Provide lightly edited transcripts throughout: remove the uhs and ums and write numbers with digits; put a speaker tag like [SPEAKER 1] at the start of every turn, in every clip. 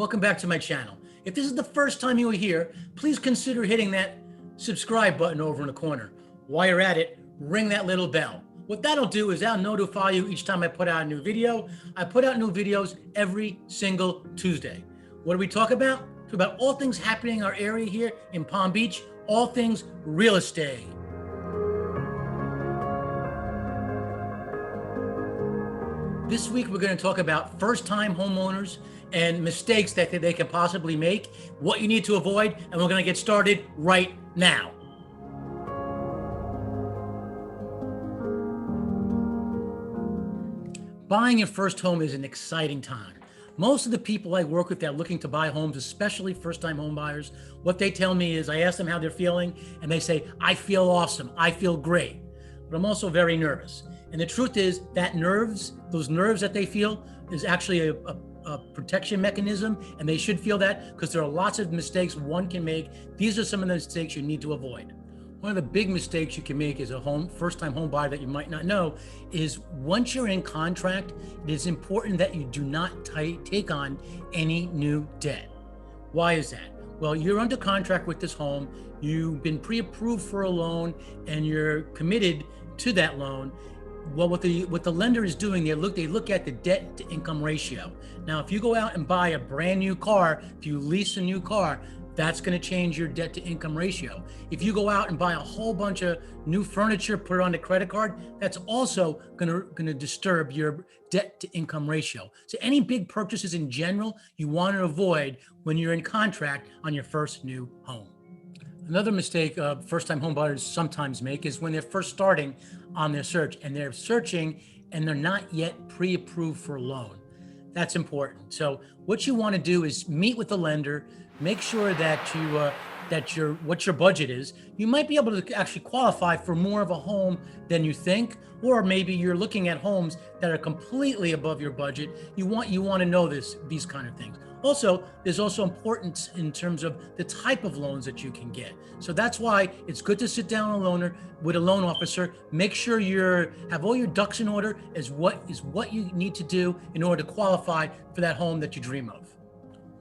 [SPEAKER 1] Welcome back to my channel. If this is the first time you are here, please consider hitting that subscribe button over in the corner. While you're at it, ring that little bell. What that'll do is that'll notify you each time I put out a new video. I put out new videos every single Tuesday. What do we talk about? Talk about all things happening in our area here in Palm Beach, all things real estate. This week, we're going to talk about first-time homeowners and mistakes that they can possibly make, what you need to avoid, and we're going to get started right now. Buying your first home is an exciting time. Most of the people I work with that are looking to buy homes, especially first-time home buyers, what they tell me is I ask them how they're feeling, and they say, I feel awesome, I feel great, but I'm also very nervous. And the truth is that those nerves that they feel is actually a protection mechanism, and they should feel that because there are lots of mistakes one can make. These are some of the mistakes you need to avoid. One of the big mistakes you can make as a first-time home buyer that you might not know is once you're in contract, it is important that you do not take on any new debt. Why is that? Well, you're under contract with this home, you've been pre-approved for a loan, and you're committed to that loan. Well, what the lender is doing, they look at the debt to income ratio. Now, if you go out and buy a brand new car, if you lease a new car, that's going to change your debt to income ratio. If you go out and buy a whole bunch of new furniture, put it on the credit card, that's also going to disturb your debt to income ratio. So any big purchases in general, you want to avoid when you're in contract on your first new home. Another mistake first-time home buyers sometimes make is when they're first starting on their search and they're searching and they're not yet pre-approved for a loan. That's important. So what you want to do is meet with the lender, make sure that what your budget is. You might be able to actually qualify for more of a home than you think, or maybe you're looking at homes that are completely above your budget. You want to know these kind of things. Also, there's also importance in terms of the type of loans that you can get. So that's why it's good to sit down with a loan officer, make sure you have all your ducks in order as what you need to do in order to qualify for that home that you dream of.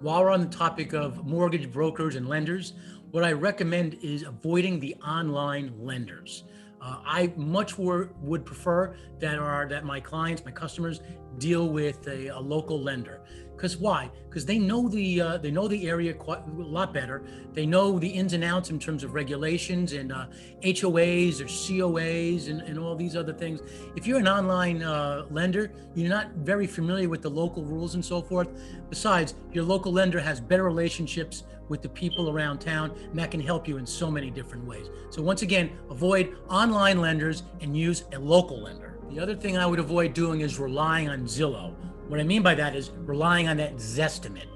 [SPEAKER 1] While we're on the topic of mortgage brokers and lenders, what I recommend is avoiding the online lenders. I much would prefer that my clients, my customers, deal with a local lender. Because why? Because they know the area quite a lot better. They know the ins and outs in terms of regulations and HOAs or COAs and all these other things. If you're an online lender, you're not very familiar with the local rules and so forth. Besides, your local lender has better relationships with the people around town, and that can help you in so many different ways. So once again, avoid online lenders and use a local lender. The other thing I would avoid doing is relying on Zillow. What I mean by that is relying on that Zestimate.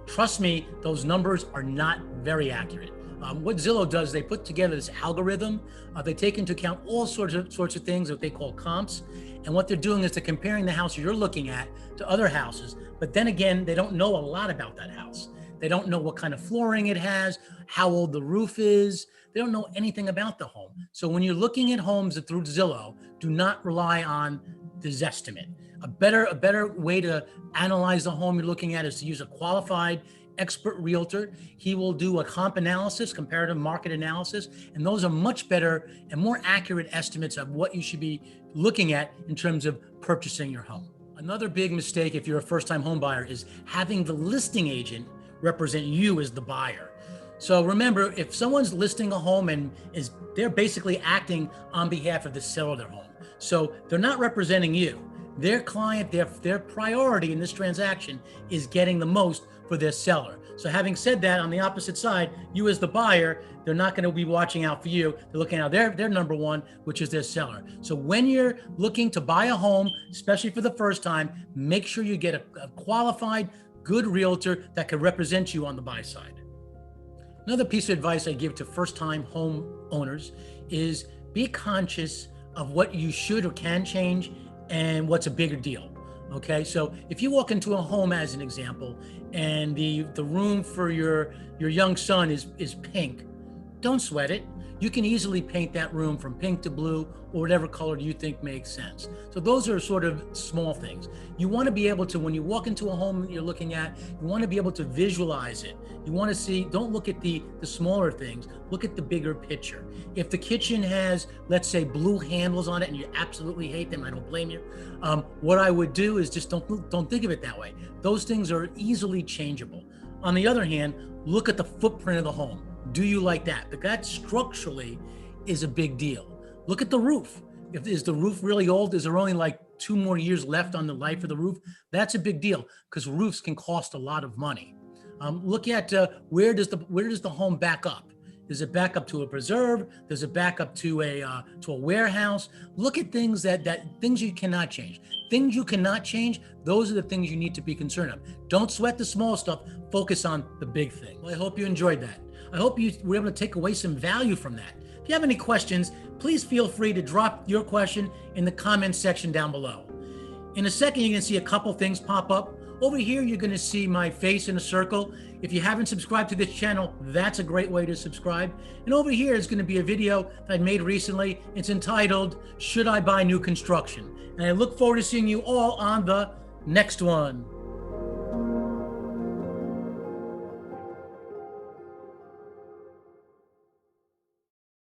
[SPEAKER 1] Trust me, those numbers are not very accurate. What Zillow does, they put together this algorithm. They take into account all sorts of things that they call comps. And what they're doing is they're comparing the house you're looking at to other houses. But then again, they don't know a lot about that house. They don't know what kind of flooring it has, how old the roof is. They don't know anything about the home. So when you're looking at homes through Zillow, do not rely on the Zestimate. A better way to analyze the home you're looking at is to use a qualified expert realtor. He will do a comp analysis, comparative market analysis, and those are much better and more accurate estimates of what you should be looking at in terms of purchasing your home. Another big mistake if you're a first-time home buyer is having the listing agent represent you as the buyer. So remember, if someone's listing a home and they're basically acting on behalf of the seller of their home. So they're not representing you. Their client, their priority in this transaction is getting the most for their seller. So having said that, on the opposite side, you as the buyer, they're not going to be watching out for you. They're looking out their number one, which is their seller. So when you're looking to buy a home, especially for the first time, make sure you get a qualified, good realtor that can represent you on the buy side. Another piece of advice I give to first-time home owners is be conscious of what you should or can change and what's a bigger deal. Okay, so if you walk into a home as an example, and the room for your young son is pink, don't sweat it. You can easily paint that room from pink to blue or whatever color you think makes sense. So those are sort of small things. You want to be able to, when you walk into a home that you're looking at, you want to be able to visualize it. You want to see, don't look at the smaller things, look at the bigger picture. If the kitchen has, let's say, blue handles on it and you absolutely hate them, I don't blame you. What I would do is just don't think of it that way. Those things are easily changeable. On the other hand, look at the footprint of the home. Do you like that? But that structurally is a big deal. Look at the roof. Is the roof really old? Is there only like 2 more years left on the life of the roof? That's a big deal because roofs can cost a lot of money. Look at where does the home back up? Does it back up to a preserve? Does it back up to a warehouse? Look at things things you cannot change. Things you cannot change, those are the things you need to be concerned of. Don't sweat the small stuff, focus on the big thing. Well, I hope you enjoyed that. I hope you were able to take away some value from that. If you have any questions, please feel free to drop your question in the comments section down below. In a second, you're gonna see a couple things pop up. Over here, you're gonna see my face in a circle. If you haven't subscribed to this channel, that's a great way to subscribe. And over here is gonna be a video that I made recently. It's entitled, Should I Buy New Construction? And I look forward to seeing you all on the next one.